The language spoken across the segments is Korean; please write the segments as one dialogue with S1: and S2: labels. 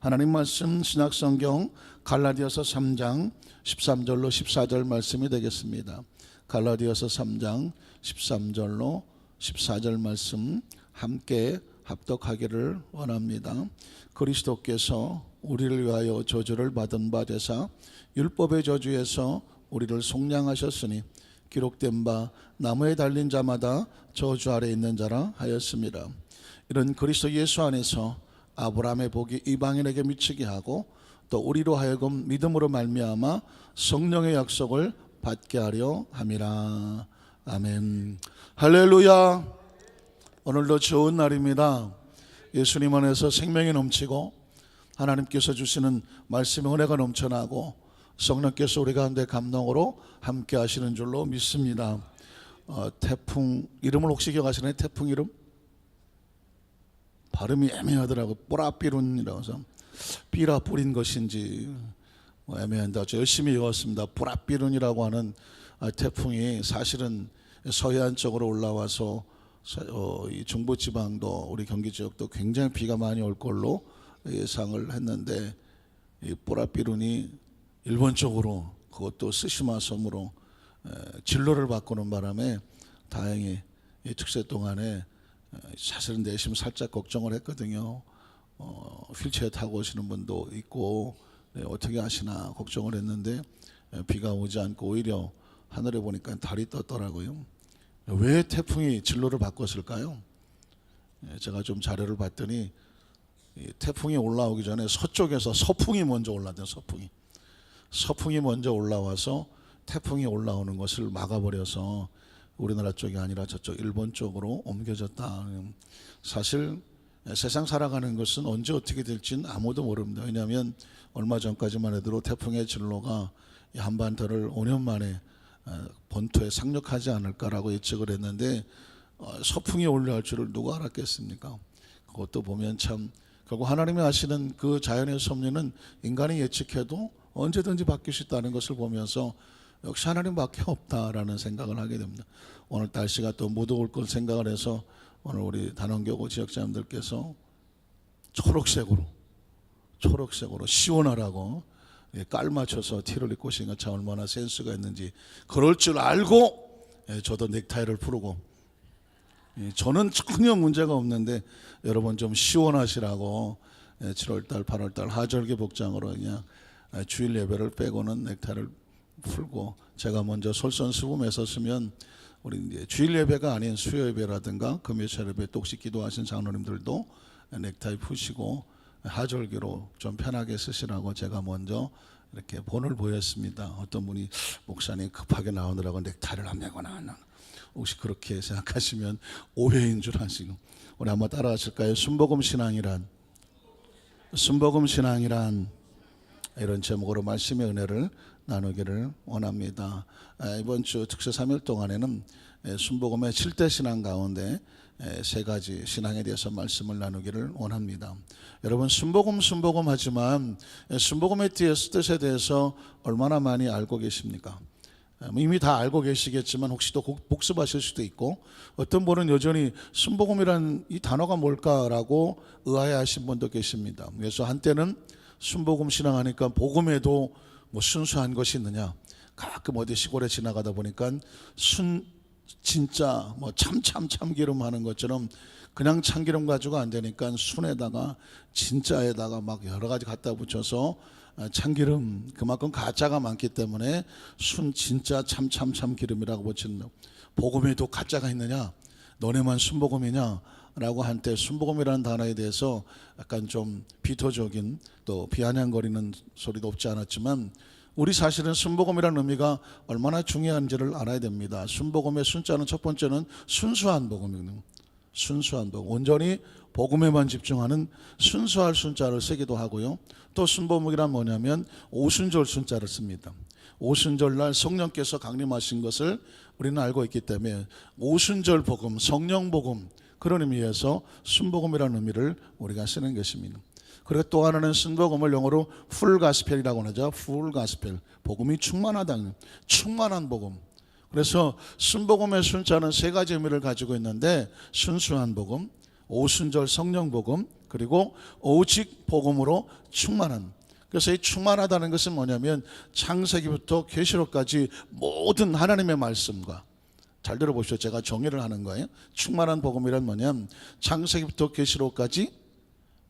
S1: 하나님 말씀 신약성경 갈라디아서 3장 13절로 14절 말씀이 되겠습니다. 갈라디아서 3장 13절로 14절 말씀 함께 합독하기를 원합니다. 그리스도께서 우리를 위하여 저주를 받은 바 되사 율법의 저주에서 우리를 속량하셨으니 기록된 바 나무에 달린 자마다 저주 아래 있는 자라 하였습니다. 이런 그리스도 예수 안에서 아브라함의 복이 이방인에게 미치게 하고 또 우리로 하여금 믿음으로 말미암아 성령의 약속을 받게 하려 함이라. 아멘. 할렐루야. 오늘도 좋은 날입니다. 예수님 안에서 생명이 넘치고 하나님께서 주시는 말씀의 은혜가 넘쳐나고 성령께서 우리 가운데 감동으로 함께 하시는 줄로 믿습니다. 태풍 이름을 혹시 기억하시나요? 태풍 이름? 발음이 애매하더라고요. 뿌라삐룬이라고 해서 삐라 뿌린 것인지 애매한데 저 열심히 외웠습니다. 뿌라삐룬이라고 하는 태풍이 사실은 서해안 쪽으로 올라와서 이 중부지방도 우리 경기 지역도 굉장히 비가 많이 올 걸로 예상을 했는데 이 뿌라삐룬이 일본 쪽으로 그것도 스시마 섬으로 진로를 바꾸는 바람에 다행히 이 특세 동안에 사실은 내심 살짝 걱정을 했거든요. 휠체어 타고 오시는 분도 있고 어떻게 하시나 걱정을 했는데 비가 오지 않고 오히려 하늘에 보니까 달이 떴더라고요. 왜 태풍이 진로를 바꿨을까요? 제가 좀 자료를 봤더니 태풍이 올라오기 전에 서쪽에서 서풍이 먼저 올라왔대요. 서풍이 먼저 올라와서 태풍이 올라오는 것을 막아버려서 우리나라 쪽이 아니라 저쪽 일본 쪽으로 옮겨졌다. 사실 세상 살아가는 것은 언제 어떻게 될지는 아무도 모릅니다. 왜냐하면 얼마 전까지만 해도 태풍의 진로가 한반도를 5년 만에 본토에 상륙하지 않을까라고 예측을 했는데 서풍이 올라올 줄을 누가 알았겠습니까? 그것도 보면 참 결국 하나님이 하시는 그 자연의 섭리는 인간이 예측해도 언제든지 바뀔 수 있다는 것을 보면서 역시 하나님밖에 없다라는 생각을 하게 됩니다. 오늘 날씨가 또 무더울 걸 생각을 해서 오늘 우리 단원교구 지역자님들께서 초록색으로 시원하라고 깔 맞춰서 티를 입고 오시니까 참 얼마나 센스가 있는지 그럴 줄 알고 저도 넥타이를 풀고 저는 전혀 문제가 없는데 여러분 좀 시원하시라고 7월달 8월달 하절기 복장으로 그냥 주일 예배를 빼고는 넥타이를 풀고 제가 먼저 솔선수범해서 쓰면 우리 이제 주일 예배가 아닌 수요 예배라든가 금요일 예배 또 혹시 기도하신 장로님들도 넥타이 푸시고 하절기로 좀 편하게 쓰시라고 제가 먼저 이렇게 본을 보였습니다. 어떤 분이 목사님 급하게 나오느라고 넥타이를 안 메고 나왔나 혹시 그렇게 생각하시면 오해인 줄 아시고 우리 한번 따라하실까요? 순복음 신앙이란 이런 제목으로 말씀의 은혜를 나누기를 원합니다. 이번 주 특세 3일 동안에는 순복음의 7대 신앙 가운데 세 가지 신앙에 대해서 말씀을 나누기를 원합니다. 여러분 순복음 하지만 순복음의 뜻에 대해서 얼마나 많이 알고 계십니까? 이미 다 알고 계시겠지만 혹시 또 복습하실 수도 있고 어떤 분은 여전히 순복음이란 이 단어가 뭘까라고 의아해하신 분도 계십니다. 그래서 한때는 순복음 신앙하니까 복음에도 뭐 순수한 것이 있느냐 가끔 어디 시골에 지나가다 보니까 진짜 뭐 참기름 하는 것처럼 그냥 참기름 가지고 안 되니까 순에다가 진짜에다가 막 여러 가지 갖다 붙여서 참기름 그만큼 가짜가 많기 때문에 순 진짜 참기름이라고 붙이는 복음에도 가짜가 있느냐 너네만 순복음이냐 라고 한때 순복음이라는 단어에 대해서 약간 좀 비토적인 또 비아냥거리는 소리도 없지 않았지만 우리 사실은 순복음이라는 의미가 얼마나 중요한지를 알아야 됩니다. 순복음의 순자는 첫 번째는 순수한 복음이거든요. 순수한 복음, 온전히 복음에만 집중하는 순수할 순자를 쓰기도 하고요. 또 순복음이란 뭐냐면 오순절 순자를 씁니다. 오순절날 성령께서 강림하신 것을 우리는 알고 있기 때문에 오순절 복음, 성령 복음 그런 의미에서 순복음이라는 의미를 우리가 쓰는 것입니다. 그리고 또 하나는 순복음을 영어로 풀 가스펠이라고 하죠. 풀 가스펠, 복음이 충만하다, 충만한 복음. 그래서 순복음의 순자는 세 가지 의미를 가지고 있는데 순수한 복음, 오순절 성령 복음, 그리고 오직 복음으로 충만한. 그래서 이 충만하다는 것은 뭐냐면 창세기부터 계시록까지 모든 하나님의 말씀과, 잘 들어보시죠. 제가 정의를 하는 거예요. 충만한 복음이란 뭐냐면 창세기부터 계시록까지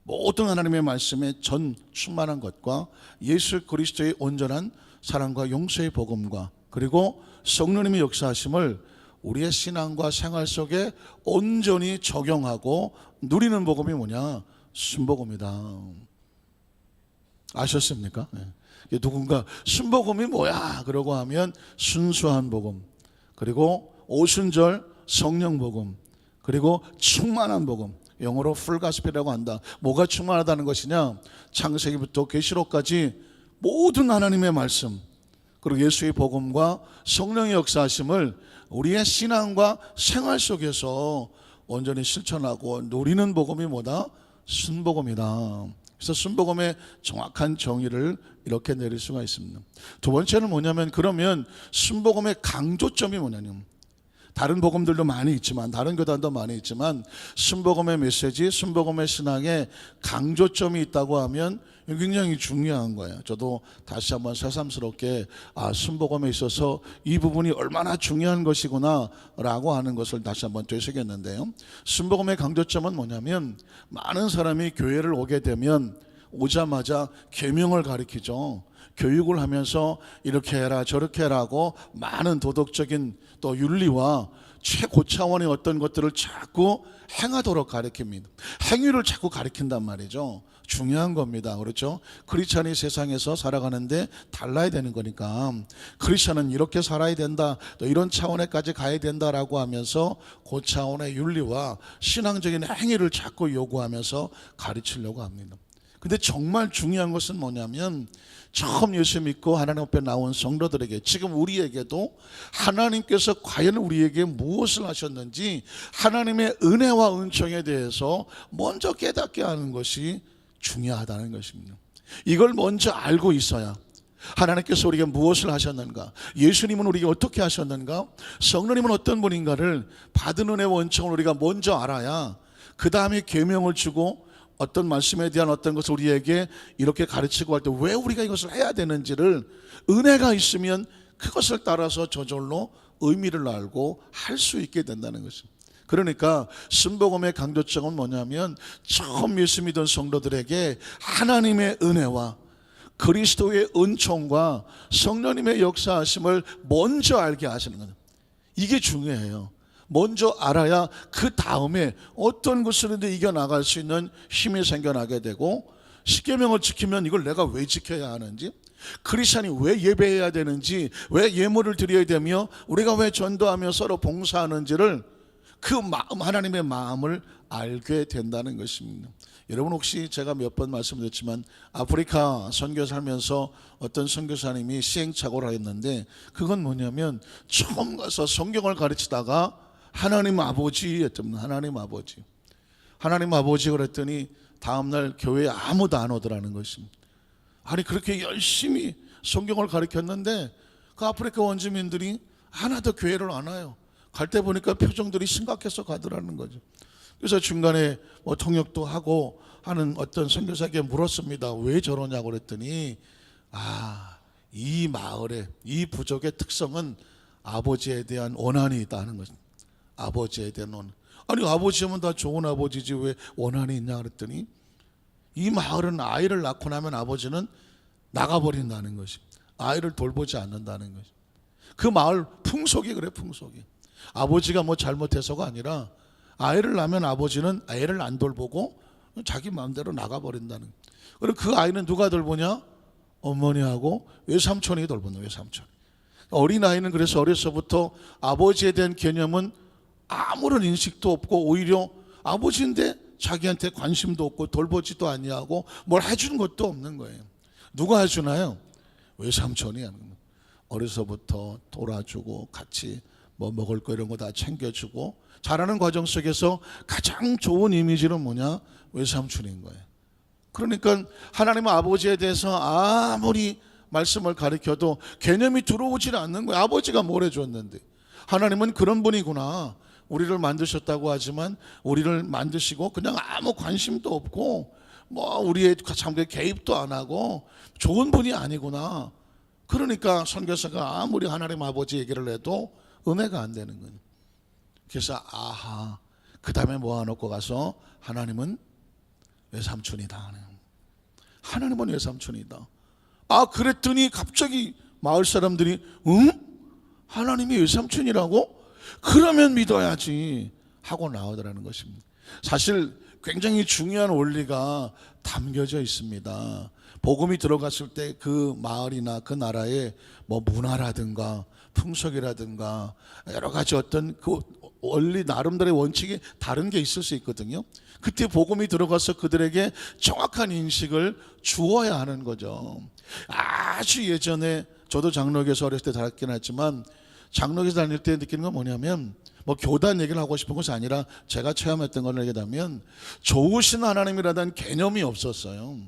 S1: 모든 하나님의 말씀에 전 충만한 것과 예수 그리스도의 온전한 사랑과 용서의 복음과, 그리고 성령님의 역사하심을 우리의 신앙과 생활 속에 온전히 적용하고 누리는 복음이 뭐냐? 순복음이다. 아셨습니까? 네. 누군가 순복음이 뭐야? 그러고 하면 순수한 복음, 그리고 오순절 성령 복음, 그리고 충만한 복음, 영어로 풀 가스펠이라고 한다. 뭐가 충만하다는 것이냐? 창세기부터 계시록까지 모든 하나님의 말씀, 그리고 예수의 복음과 성령의 역사하심을 우리의 신앙과 생활 속에서 온전히 실천하고 누리는 복음이 뭐다? 순복음이다. 그래서 순복음의 정확한 정의를 이렇게 내릴 수가 있습니다. 두 번째는 뭐냐면, 그러면 순복음의 강조점이 뭐냐면, 다른 복음들도 많이 있지만, 다른 교단도 많이 있지만, 순복음의 메시지, 순복음의 신앙에 강조점이 있다고 하면 굉장히 중요한 거예요. 저도 다시 한번 새삼스럽게 순복음에 있어서 이 부분이 얼마나 중요한 것이구나 라고 하는 것을 다시 한번 되새겼는데요. 순복음의 강조점은 뭐냐면, 많은 사람이 교회를 오게 되면 오자마자 계명을 가르치죠. 교육을 하면서 이렇게 해라 저렇게 해라고 많은 도덕적인 또 윤리와 최고차원의 어떤 것들을 자꾸 행하도록 가르칩니다. 행위를 자꾸 가르친단 말이죠. 중요한 겁니다. 그렇죠? 크리스찬이 세상에서 살아가는데 달라야 되는 거니까, 크리스찬은 이렇게 살아야 된다, 또 이런 차원에까지 가야 된다라고 하면서 그 차원의 윤리와 신앙적인 행위를 자꾸 요구하면서 가르치려고 합니다. 근데 정말 중요한 것은 뭐냐면, 처음 예수 믿고 하나님 앞에 나온 성도들에게, 지금 우리에게도 하나님께서 과연 우리에게 무엇을 하셨는지 하나님의 은혜와 은총에 대해서 먼저 깨닫게 하는 것이 중요하다는 것입니다. 이걸 먼저 알고 있어야 하나님께서 우리에게 무엇을 하셨는가, 예수님은 우리에게 어떻게 하셨는가, 성령님은 어떤 분인가를 받은 은혜와 은총을 우리가 먼저 알아야 그 다음에 계명을 주고 어떤 말씀에 대한 어떤 것을 우리에게 이렇게 가르치고 할 때 왜 우리가 이것을 해야 되는지를, 은혜가 있으면 그것을 따라서 저절로 의미를 알고 할 수 있게 된다는 것입니다. 그러니까 순복음의 강조점은 뭐냐면, 처음 예수 믿은 성도들에게 하나님의 은혜와 그리스도의 은총과 성령님의 역사하심을 먼저 알게 하시는 거예요. 이게 중요해요. 먼저 알아야 그 다음에 어떤 것으로든 이겨나갈 수 있는 힘이 생겨나게 되고, 십계명을 지키면 이걸 내가 왜 지켜야 하는지, 크리스찬이 왜 예배해야 되는지, 왜 예물을 드려야 되며 우리가 왜 전도하며 서로 봉사하는지를, 그 마음, 하나님의 마음을 알게 된다는 것입니다. 여러분, 혹시 제가 몇 번 말씀드렸지만 아프리카 선교 살면서 어떤 선교사님이 시행착오를 했는데, 그건 뭐냐면 처음 가서 성경을 가르치다가 하나님 아버지 했더니, 하나님 아버지 그랬더니 다음날 교회에 아무도 안 오더라는 것입니다. 아니, 그렇게 열심히 성경을 가르쳤는데 그 아프리카 원주민들이 하나도 교회를 안 와요. 갈 때 보니까 표정들이 심각해서 가더라는 거죠. 그래서 중간에 통역도 하고 하는 어떤 선교사에게 물었습니다. 왜 저러냐고 그랬더니, 이 마을의, 이 부족의 특성은 아버지에 대한 원한이 있다는 거죠. 아버지에 대한 원한. 아니, 아버지면 다 좋은 아버지지 왜 원한이 있냐 그랬더니, 이 마을은 아이를 낳고 나면 아버지는 나가버린다는 것이, 아이를 돌보지 않는다는 것이. 그 마을 풍속이 그래, 풍속이. 아버지가 뭐 잘못해서가 아니라 아이를 낳으면 아버지는 애를 안 돌보고 자기 마음대로 나가버린다는. 그리고 그 아이는 누가 돌보냐? 어머니하고 외삼촌이 돌보는, 외삼촌. 어린아이는 그래서 어려서부터 아버지에 대한 개념은 아무런 인식도 없고, 오히려 아버지인데 자기한테 관심도 없고 돌보지도 아니하고 뭘 해주는 것도 없는 거예요. 누가 해주나요? 외삼촌이 하는 거예요. 어려서부터 돌아주고 같이 뭐 먹을 거 이런 거 다 챙겨주고, 자라는 과정 속에서 가장 좋은 이미지는 뭐냐? 외삼촌인 거예요. 그러니까 하나님 아버지에 대해서 아무리 말씀을 가르쳐도 개념이 들어오질 않는 거예요. 아버지가 뭘 해줬는데, 하나님은 그런 분이구나, 우리를 만드셨다고 하지만 우리를 만드시고 그냥 아무 관심도 없고 뭐 우리의 삶에 개입도 안 하고 좋은 분이 아니구나. 그러니까 선교사가 아무리 하나님 아버지 얘기를 해도 은혜가 안 되는 거예요. 그래서 아하, 그 다음에 모아놓고 가서 하나님은 외삼촌이다. 하나님은 외삼촌이다. 아, 그랬더니 갑자기 마을 사람들이 응? 하나님이 외삼촌이라고? 그러면 믿어야지 하고 나오더라는 것입니다. 사실 굉장히 중요한 원리가 담겨져 있습니다. 복음이 들어갔을 때 그 마을이나 그 나라의 뭐 문화라든가 풍속이라든가 여러 가지 어떤 그 원리 나름대로의 원칙이 다른 게 있을 수 있거든요. 그때 복음이 들어가서 그들에게 정확한 인식을 주어야 하는 거죠. 아주 예전에 저도 장로교에서 어렸을 때 다녔긴 했지만 장로교에서 다닐 때 느끼는 건 뭐냐면 뭐 교단 얘기를 하고 싶은 것이 아니라 제가 체험했던 걸 얘기하면 좋으신 하나님이라는 개념이 없었어요.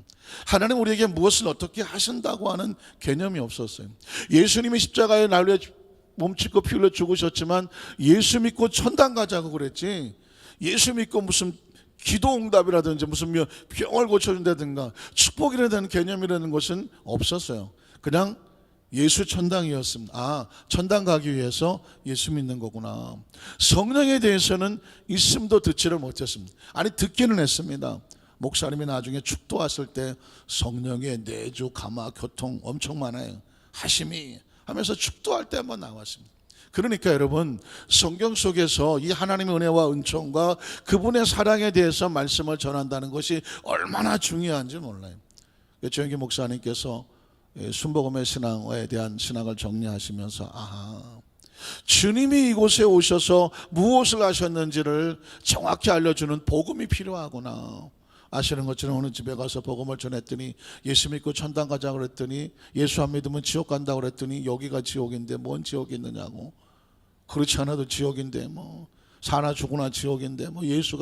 S1: 하나님 우리에게 무엇을 어떻게 하신다고 하는 개념이 없었어요. 예수님이 십자가에 날려 몸짓고 피 흘려 죽으셨지만 예수 믿고 천당 가자고 그랬지, 예수 믿고 무슨 기도 응답이라든지 무슨 병을 고쳐준다든가 축복이라는 개념이라는 것은 없었어요. 그냥 예수 천당이었습니다. 아, 천당 가기 위해서 예수 믿는 거구나. 성령에 대해서는 있음도 듣지를 못했습니다. 아니, 듣기는 했습니다. 목사님이 나중에 축도했을 때 성령의 내주, 감화, 교통 엄청 많아요. 하심이 하면서 축도할 때 한번 나왔습니다. 그러니까 여러분, 성경 속에서 이 하나님의 은혜와 은총과 그분의 사랑에 대해서 말씀을 전한다는 것이 얼마나 중요한지 몰라요. 조영기 목사님께서 순복음의 신앙에 대한 신학을 정리하시면서 아하, 주님이 이곳에 오셔서 무엇을 하셨는지를 정확히 알려주는 복음이 필요하구나. 아시는 것처럼 어느 집에 가서 복음을 전했더니 예수 믿고 천당 가자 그랬더니 예수 안 믿으면 지옥 간다 그랬더니 여기가 지옥인데 뭔 지옥이 있느냐고. 그렇지 않아도 지옥인데 뭐 사나 죽으나 지옥인데 뭐 예수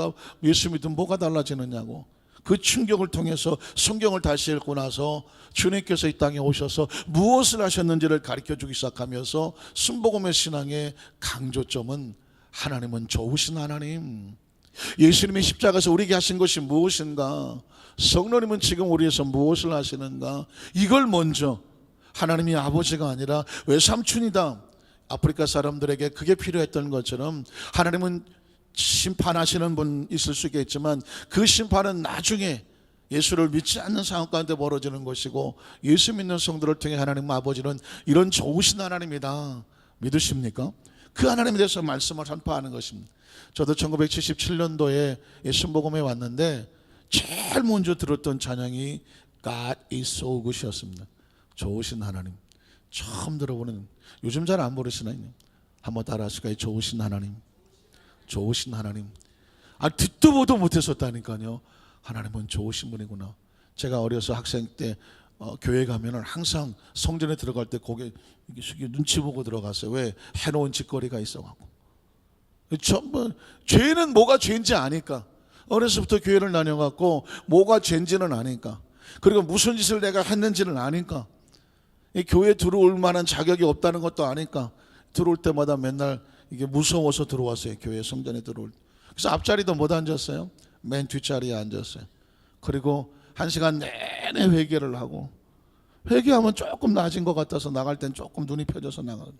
S1: 믿으면 뭐가 달라지느냐고. 그 충격을 통해서 성경을 다시 읽고 나서 주님께서 이 땅에 오셔서 무엇을 하셨는지를 가르쳐주기 시작하면서 순복음의 신앙의 강조점은 하나님은 좋으신 하나님, 예수님이 십자가에서 우리에게 하신 것이 무엇인가, 성령님은 지금 우리에서 무엇을 하시는가, 이걸 먼저, 하나님이 아버지가 아니라 외삼촌이다. 아프리카 사람들에게 그게 필요했던 것처럼 하나님은 심판하시는 분 있을 수 있겠지만 그 심판은 나중에 예수를 믿지 않는 상황 가운데 벌어지는 것이고, 예수 믿는 성도를 통해 하나님 아버지는 이런 좋으신 하나님이다. 믿으십니까? 그 하나님에 대해서 말씀을 선포하는 것입니다. 저도 1977년도에 순복음에 왔는데 제일 먼저 들었던 찬양이 God is so good이었습니다. 좋으신 하나님. 처음 들어보는, 요즘 잘 안 부르시나요? 한번 따라 하실까요? 좋으신 하나님, 좋으신 하나님. 아, 듣도 보도 못했었다니까요. 하나님은 좋으신 분이구나. 제가 어려서 학생 때 교회 가면은 항상 성전에 들어갈 때 고개 숙이고 눈치 보고 들어갔어요. 왜? 해놓은 짓거리가 있어갖고. 전부 죄는 뭐가 죄인지 아니까. 어려서부터 교회를 다녀갖고 뭐가 죄인지는 아니까. 그리고 무슨 짓을 내가 했는지는 아니까. 이 교회 들어올 만한 자격이 없다는 것도 아니까. 들어올 때마다 맨날 이게 무서워서 들어왔어요. 교회 성전에 들어올 때. 그래서 앞자리도 못 앉았어요. 맨 뒷자리에 앉았어요. 그리고 1시간 내내 회개를 하고, 회개하면 조금 나아진 것 같아서 나갈 땐 조금 눈이 펴져서 나가고,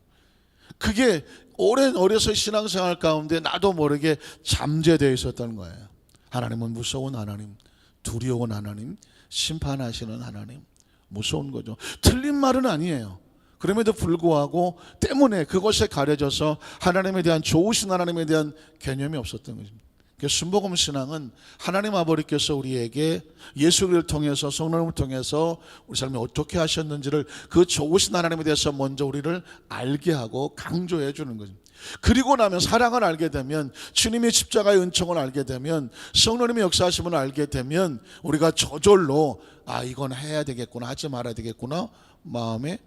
S1: 그게 오랜 어려서 신앙생활 가운데 나도 모르게 잠재되어 있었던 거예요. 하나님은 무서운 하나님, 두려운 하나님, 심판하시는 하나님. 무서운 거죠. 틀린 말은 아니에요. 그럼에도 불구하고 때문에 그것에 가려져서 하나님에 대한, 좋으신 하나님에 대한 개념이 없었던 것입니다. 순복음 신앙은 하나님 아버지께서 우리에게 예수를 통해서, 성령을 통해서 우리 삶에 어떻게 하셨는지를, 그 좋으신 하나님에 대해서 먼저 우리를 알게 하고 강조해 주는 거죠. 그리고 나면 사랑을 알게 되면, 주님의 십자가의 은총을 알게 되면, 성령님의 역사하심을 알게 되면 우리가 저절로 아, 이건 해야 되겠구나, 하지 말아야 되겠구나 마음에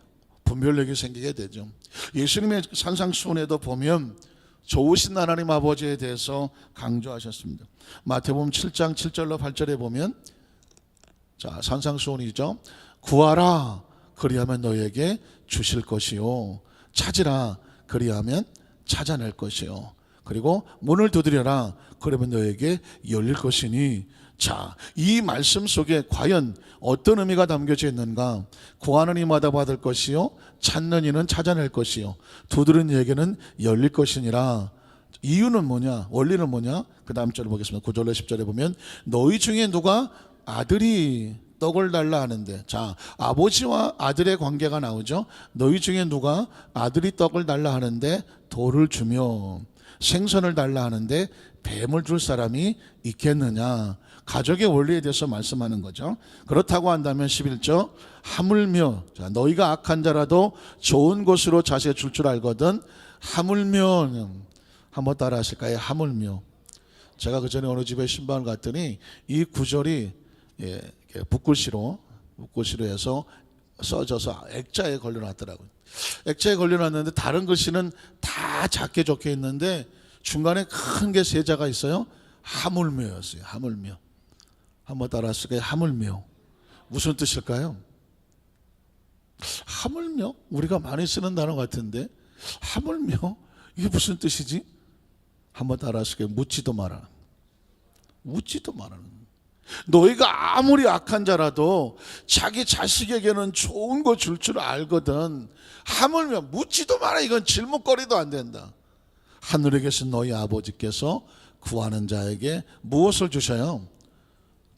S1: 분별력이 생기게 되죠. 예수님의 산상수훈에도 보면 좋으신 하나님 아버지에 대해서 강조하셨습니다. 마태복음 7장 7절로 8절에 보면, 자, 산상수훈이죠. 구하라, 그리하면 너에게 주실 것이요, 찾으라, 그리하면 찾아낼 것이요. 그리고 문을 두드려라. 그러면 너에게 열릴 것이니. 자, 이 말씀 속에 과연 어떤 의미가 담겨져 있는가? 구하는 이마다 받을 것이요, 찾는 이는 찾아낼 것이요, 두드리는 이에게는 열릴 것이니라. 이유는 뭐냐? 원리는 뭐냐? 그 다음 절을 보겠습니다. 9절에 10절에 보면 너희 중에 누가 아들이 떡을 달라 하는데, 자, 아버지와 아들의 관계가 나오죠. 너희 중에 누가 아들이 떡을 달라 하는데 돌을 주며 생선을 달라 하는데 뱀을 줄 사람이 있겠느냐? 가족의 원리에 대해서 말씀하는 거죠. 그렇다고 한다면 11절 하물며, 자, 너희가 악한 자라도 좋은 곳으로 자세 줄 줄 알거든. 하물며, 한번 따라 하실까요? 하물며. 제가 그 전에 어느 집에 신방을 갔더니 이 구절이 붓글씨로 해서 써져서 액자에 걸려놨더라고요. 액자에 걸려놨는데 다른 글씨는 다 작게 적혀 있는데 중간에 큰 게 세 자가 있어요. 하물며였어요. 하물며. 한번 따라 하실까요? 하물며. 무슨 뜻일까요? 하물며? 우리가 많이 쓰는 단어 같은데 하물며? 이게 무슨 뜻이지? 한번 따라 하실까요? 묻지도 마라. 묻지도 마라. 너희가 아무리 악한 자라도 자기 자식에게는 좋은 거 줄 줄 알거든. 하물며 묻지도 마라. 이건 질문거리도 안 된다. 하늘에 계신 너희 아버지께서 구하는 자에게 무엇을 주셔요?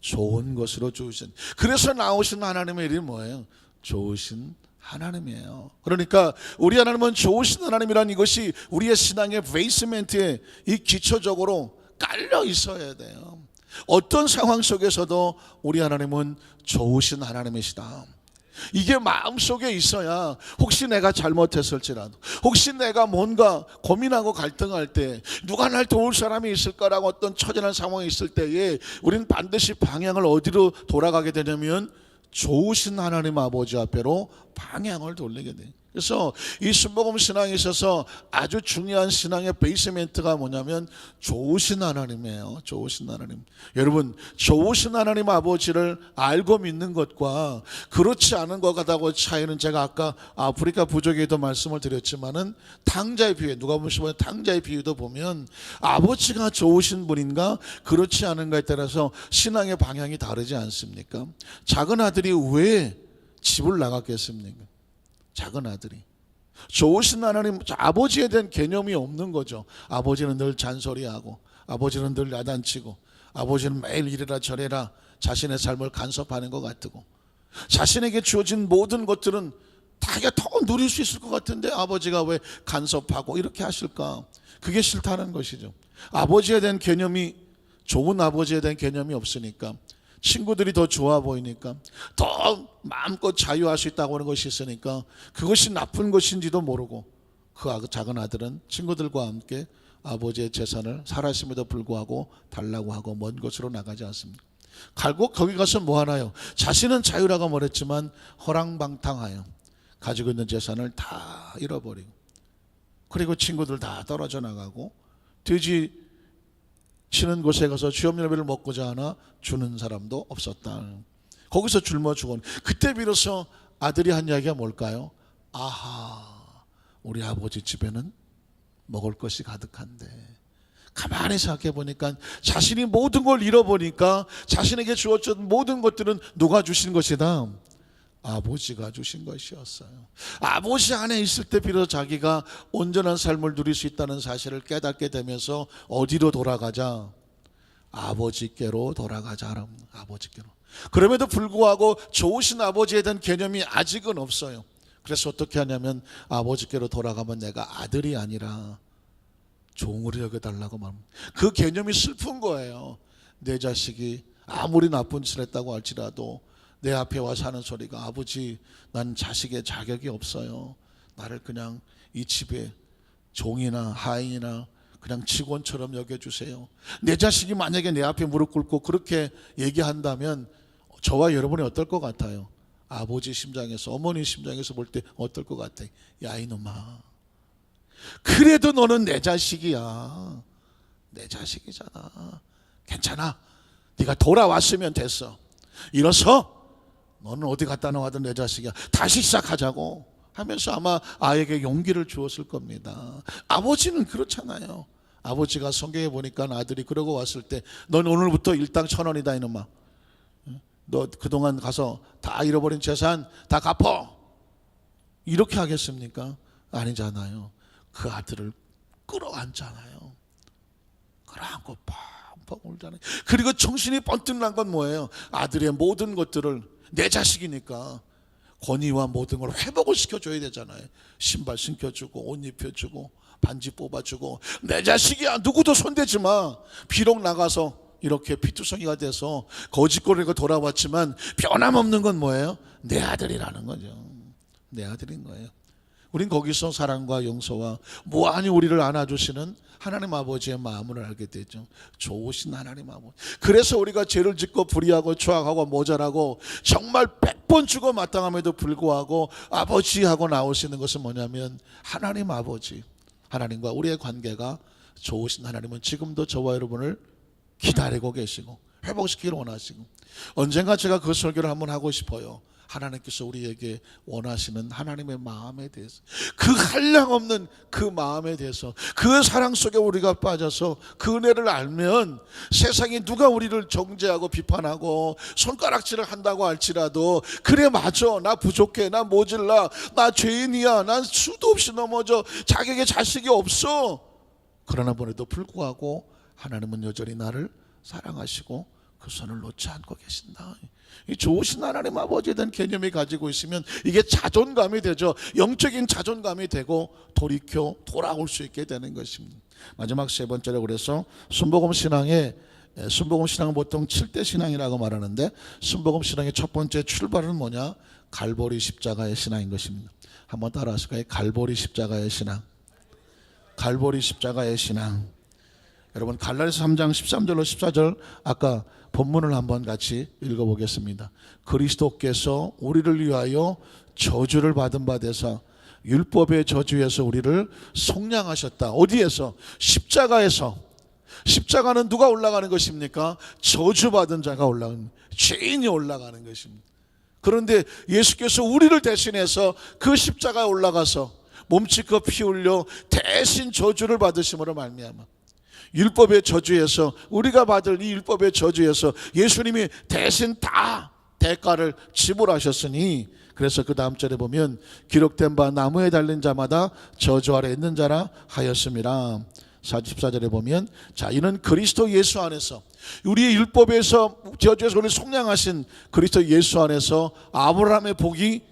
S1: 좋은 것으로 주신. 그래서 나오신 하나님의 이름이 뭐예요? 좋으신 하나님이에요. 그러니까 우리 하나님은 좋으신 하나님이란 이것이 우리의 신앙의 베이스멘트에 이 기초적으로 깔려 있어야 돼요. 어떤 상황 속에서도 우리 하나님은 좋으신 하나님이시다. 이게 마음속에 있어야 혹시 내가 잘못했을지라도, 혹시 내가 뭔가 고민하고 갈등할 때 누가 날 도울 사람이 있을까라고 어떤 처절한 상황이 있을 때에 우리는 반드시 방향을 어디로 돌아가게 되냐면 좋으신 하나님 아버지 앞에로 방향을 돌리게 돼요. 그래서 이 순복음 신앙에 있어서 아주 중요한 신앙의 베이스멘트가 뭐냐면 좋으신 하나님이에요. 좋으신 하나님. 여러분, 좋으신 하나님 아버지를 알고 믿는 것과 그렇지 않은 것 같다고 차이는, 제가 아까 아프리카 부족에도 말씀을 드렸지만은 탕자의 비유, 누가 보시면 탕자의 비유도 보면 아버지가 좋으신 분인가 그렇지 않은가에 따라서 신앙의 방향이 다르지 않습니까? 작은 아들이 왜 집을 나갔겠습니까? 작은 아들이. 좋으신 하나님, 아버지에 대한 개념이 없는 거죠. 아버지는 늘 잔소리하고, 아버지는 늘 야단치고, 아버지는 매일 이래라 저래라 자신의 삶을 간섭하는 것 같고, 자신에게 주어진 모든 것들은 자기가 더 누릴 수 있을 것 같은데 아버지가 왜 간섭하고 이렇게 하실까? 그게 싫다는 것이죠. 아버지에 대한 개념이, 좋은 아버지에 대한 개념이 없으니까, 친구들이 더 좋아 보이니까, 더 마음껏 자유할 수 있다고 하는 것이 있으니까 그것이 나쁜 것인지도 모르고 그 작은 아들은 친구들과 함께 아버지의 재산을 살아있음에도 불구하고 달라고 하고 먼 곳으로 나가지 않습니다. 결국 거기 가서 뭐 하나요? 자신은 자유라고 말했지만 허랑방탕하여 가지고 있는 재산을 다 잃어버리고, 그리고 친구들 다 떨어져 나가고, 돼지 치는 곳에 가서 주염열매를 먹고자 하나 주는 사람도 없었다. 거기서 굶어 죽은. 그때 비로소 아들이 한 이야기가 뭘까요? 아하, 우리 아버지 집에는 먹을 것이 가득한데. 가만히 생각해 보니까 자신이 모든 걸 잃어보니까 자신에게 주어진 모든 것들은 누가 주신 것이다? 아버지가 주신 것이었어요. 아버지 안에 있을 때 비로소 자기가 온전한 삶을 누릴 수 있다는 사실을 깨닫게 되면서 어디로 돌아가자? 아버지께로 돌아가자. 아버지께로. 그럼에도 불구하고 좋으신 아버지에 대한 개념이 아직은 없어요. 그래서 어떻게 하냐면 아버지께로 돌아가면 내가 아들이 아니라 종으로 여겨달라고 말합니다. 그 개념이 슬픈 거예요. 내 자식이 아무리 나쁜 짓을 했다고 할지라도 내 앞에 와서 하는 소리가, 아버지 난 자식의 자격이 없어요. 나를 그냥 이 집에 종이나 하인이나 그냥 직원처럼 여겨주세요. 내 자식이 만약에 내 앞에 무릎 꿇고 그렇게 얘기한다면 저와 여러분이 어떨 것 같아요? 아버지 심장에서, 어머니 심장에서 볼 때 어떨 것 같아? 야 이놈아, 그래도 너는 내 자식이야. 내 자식이잖아. 괜찮아. 네가 돌아왔으면 됐어. 일어서. 너는 어디 갔다 나와도 내 자식이야. 다시 시작하자고 하면서 아마 아이에게 용기를 주었을 겁니다. 아버지는 그렇잖아요. 아버지가 성경에 보니까 아들이 그러고 왔을 때 넌 오늘부터 일당 1,000원이다 이놈아. 너 그동안 가서 다 잃어버린 재산 다 갚어. 이렇게 하겠습니까? 아니잖아요. 그 아들을 끌어안잖아요. 끌어안고 펑펑 울잖아요. 그리고 정신이 번뜩 난 건 뭐예요? 아들의 모든 것들을 내 자식이니까 권위와 모든 걸 회복을 시켜줘야 되잖아요. 신발 신겨주고 옷 입혀주고 반지 뽑아주고 내 자식이야 누구도 손대지 마. 비록 나가서 이렇게 피투성이가 돼서 거짓거리가 돌아왔지만 변함없는 건 뭐예요? 내 아들이라는 거죠. 내 아들인 거예요. 우린 거기서 사랑과 용서와 무한히 우리를 안아주시는 하나님 아버지의 마음을 알게 되죠. 좋으신 하나님 아버지. 그래서 우리가 죄를 짓고 불의하고 추악하고 모자라고 정말 100번 죽어 마땅함에도 불구하고 아버지하고 나오시는 것은 뭐냐면 하나님 아버지, 하나님과 우리의 관계가 좋으신 하나님은 지금도 저와 여러분을 기다리고 계시고 회복시키기를 원하시고, 언젠가 제가 그 설교를 한번 하고 싶어요. 하나님께서 우리에게 원하시는 하나님의 마음에 대해서, 그 한량없는 그 마음에 대해서, 그 사랑 속에 우리가 빠져서 그 은혜를 알면 세상에 누가 우리를 정죄하고 비판하고 손가락질을 한다고 할지라도 그래 맞아 나 부족해 나 모질라 나 죄인이야 난 수도 없이 넘어져 자격에 자식이 없어. 그러나 보내도 불구하고 하나님은 여전히 나를 사랑하시고 그 손을 놓지 않고 계신다. 이 좋으신 하나님 아버지에 대한 개념이 가지고 있으면 이게 자존감이 되죠. 영적인 자존감이 되고 돌이켜 돌아올 수 있게 되는 것입니다. 마지막 세 번째로 그래서 순복음 신앙은 보통 7대 신앙이라고 말하는데 순복음 신앙의 첫 번째 출발은 뭐냐? 갈보리 십자가의 신앙인 것입니다. 한번 따라 하실까요? 갈보리 십자가의 신앙. 갈보리 십자가의 신앙. 여러분 갈라디아서 3장 13절로 14절 아까 본문을 한번 같이 읽어보겠습니다. 그리스도께서 우리를 위하여 저주를 받은 바 되사 율법의 저주에서 우리를 속량하셨다. 어디에서? 십자가에서. 십자가는 누가 올라가는 것입니까? 저주받은 자가 올라가는, 죄인이 올라가는 것입니다. 그런데 예수께서 우리를 대신해서 그 십자가에 올라가서 몸짓고 피 흘려 대신 저주를 받으심으로 말미암아 율법의 저주에서, 우리가 받을 이 율법의 저주에서 예수님이 대신 다 대가를 지불하셨으니, 그래서 그 다음 절에 보면 기록된 바 나무에 달린 자마다 저주 아래 있는 자라 하였음이라. 44절에 보면 자 이는 그리스도 예수 안에서, 우리의 율법에서 저주에서 우리를 속량하신 그리스도 예수 안에서 아브라함의 복이,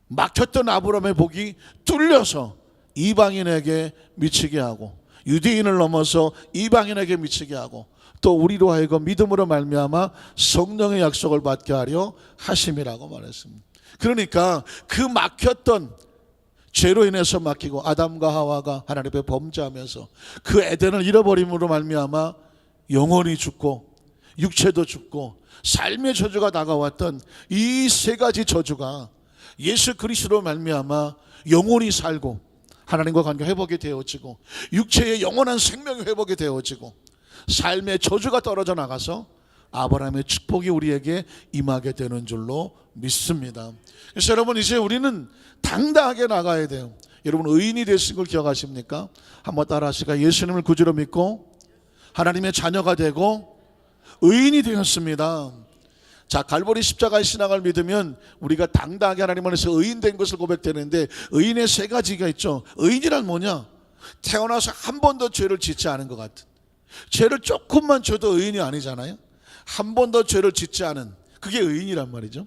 S1: 막혔던 아브라함의 복이 뚫려서 이방인에게 미치게 하고 유대인을 넘어서 이방인에게 미치게 하고 또 우리로 하여금 믿음으로 말미암아 성령의 약속을 받게 하려 하심이라고 말했습니다. 그러니까 그 막혔던, 죄로 인해서 막히고 아담과 하와가 하나님 앞에 범죄하면서 그 에덴을 잃어버림으로 말미암아 영혼이 죽고 육체도 죽고 삶의 저주가 다가왔던 이 세 가지 저주가 예수 그리스도로 말미암아 영혼이 살고 하나님과 관계 회복이 되어지고 육체의 영원한 생명이 회복이 되어지고 삶의 저주가 떨어져 나가서 아브라함의 축복이 우리에게 임하게 되는 줄로 믿습니다. 그래서 여러분 이제 우리는 당당하게 나가야 돼요. 여러분 의인이 되신 걸 기억하십니까? 한번 따라 하실까요? 예수님을 구주로 믿고 하나님의 자녀가 되고 의인이 되었습니다. 자, 갈보리 십자가의 신앙을 믿으면 우리가 당당하게 하나님 안에서 의인된 것을 고백되는데, 의인의 세 가지가 있죠. 의인이란 뭐냐? 태어나서 한 번도 죄를 짓지 않은 것 같은, 죄를 조금만 져도 의인이 아니잖아요. 한 번도 죄를 짓지 않은, 그게 의인이란 말이죠.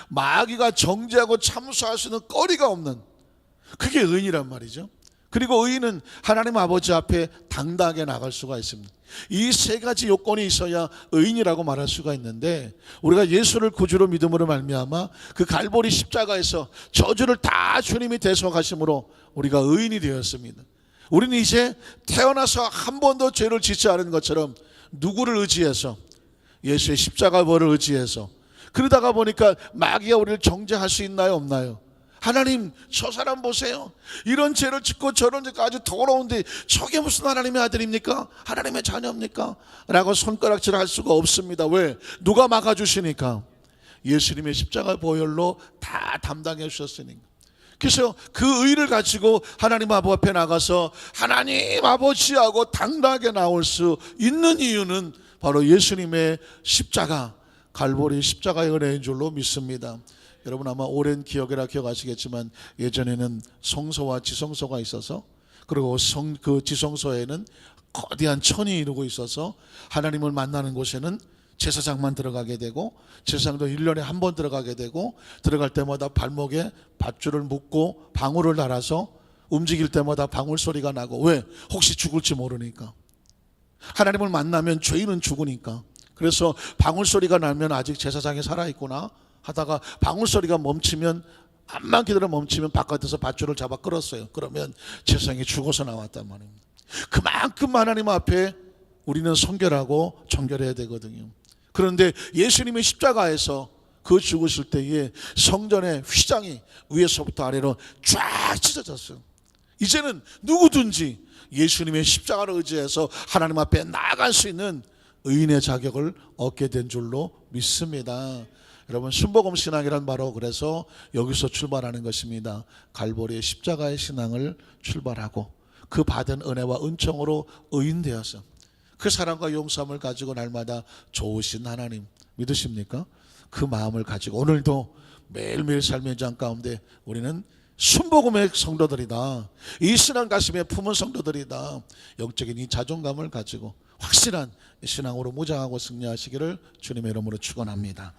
S1: 마귀가 정죄하고 참수할 수 있는 거리가 없는, 그게 의인이란 말이죠. 그리고 의인은 하나님 아버지 앞에 당당하게 나갈 수가 있습니다. 이 세 가지 요건이 있어야 의인이라고 말할 수가 있는데, 우리가 예수를 구주로 믿음으로 말미암아 그 갈보리 십자가에서 저주를 다 주님이 대속하심으로 우리가 의인이 되었습니다. 우리는 이제 태어나서 한 번도 죄를 짓지 않은 것처럼 누구를 의지해서? 예수의 십자가 벌을 의지해서. 그러다가 보니까 마귀가 우리를 정죄할 수 있나요 없나요? 하나님 저 사람 보세요, 이런 죄를 짓고 저런 죄가 아주 더러운데 저게 무슨 하나님의 아들입니까? 하나님의 자녀입니까? 라고 손가락질 할 수가 없습니다. 왜? 누가 막아주시니까? 예수님의 십자가 보혈로 다 담당해 주셨으니까. 그래서 그 의를 가지고 하나님 아버지 앞에 나가서 하나님 아버지하고 당당하게 나올 수 있는 이유는 바로 예수님의 십자가, 갈보리 십자가의 은혜인 줄로 믿습니다. 여러분 아마 오랜 기억이라 기억하시겠지만 예전에는 성소와 지성소가 있어서, 그리고 그 지성소에는 거대한 천이 이루고 있어서 하나님을 만나는 곳에는 제사장만 들어가게 되고, 제사장도 1년에 한 번 들어가게 되고, 들어갈 때마다 발목에 밧줄을 묶고 방울을 달아서 움직일 때마다 방울 소리가 나고, 왜? 혹시 죽을지 모르니까. 하나님을 만나면 죄인은 죽으니까. 그래서 방울 소리가 나면 아직 제사장이 살아있구나 하다가 방울 소리가 멈추면, 암만 기다려 멈추면 바깥에서 밧줄을 잡아 끌었어요. 그러면 제사장이 죽어서 나왔단 말입니다. 그만큼 하나님 앞에 우리는 성결하고 정결해야 되거든요. 그런데 예수님의 십자가에서 그 죽으실 때에 성전의 휘장이 위에서부터 아래로 쫙 찢어졌어요. 이제는 누구든지 예수님의 십자가를 의지해서 하나님 앞에 나아갈 수 있는 의인의 자격을 얻게 된 줄로 믿습니다. 여러분, 순복음 신앙이란 바로 그래서 여기서 출발하는 것입니다. 갈보리의 십자가의 신앙을 출발하고 그 받은 은혜와 은총으로 의인 되어서 그 사랑과 용서함을 가지고 날마다 좋으신 하나님 믿으십니까? 그 마음을 가지고 오늘도 매일매일 삶의 장 가운데 우리는 순복음의 성도들이다, 이 신앙 가슴에 품은 성도들이다, 영적인 이 자존감을 가지고 확실한 신앙으로 무장하고 승리하시기를 주님의 이름으로 축원합니다.